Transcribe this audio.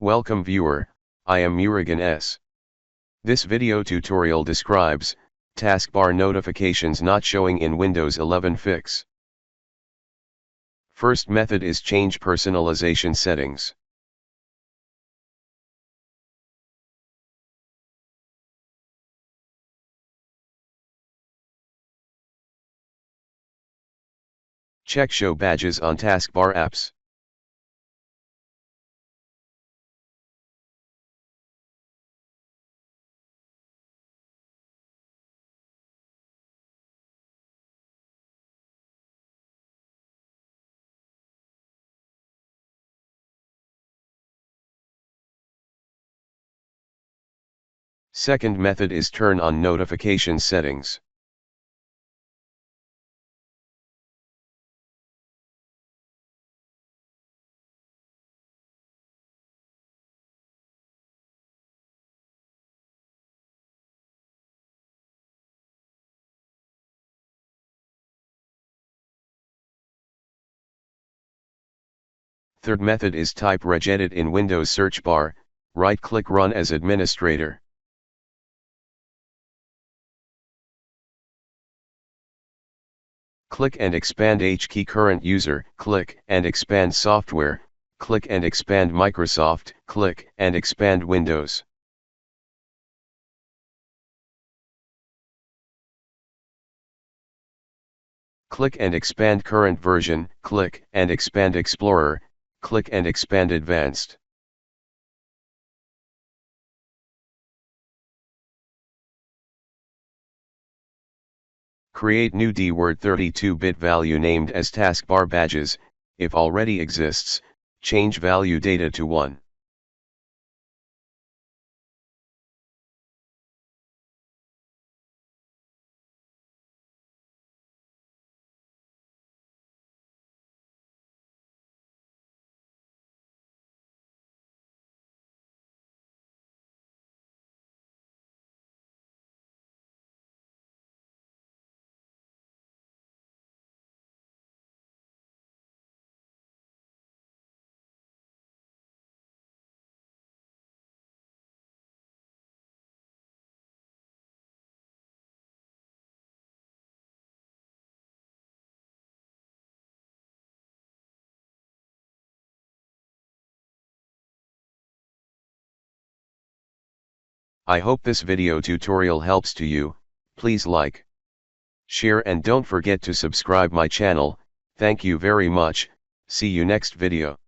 Welcome viewer, I am Murugan S. This video tutorial describes taskbar notifications not showing in Windows 11 fix. First method is change personalization settings. Check show badges on taskbar apps. Second method is turn on notification settings. Third method is type regedit in Windows search bar, right-click Run as administrator. Click and expand H key current user, click and expand software, click and expand Microsoft, click and expand Windows. Click and expand current version, click and expand Explorer, click and expand Advanced. Create new DWORD 32-bit value named as taskbar badges. If already exists, change value data to 1. I hope this video tutorial helps to you. Please like, share and don't forget to subscribe my channel. Thank you very much. See you next video.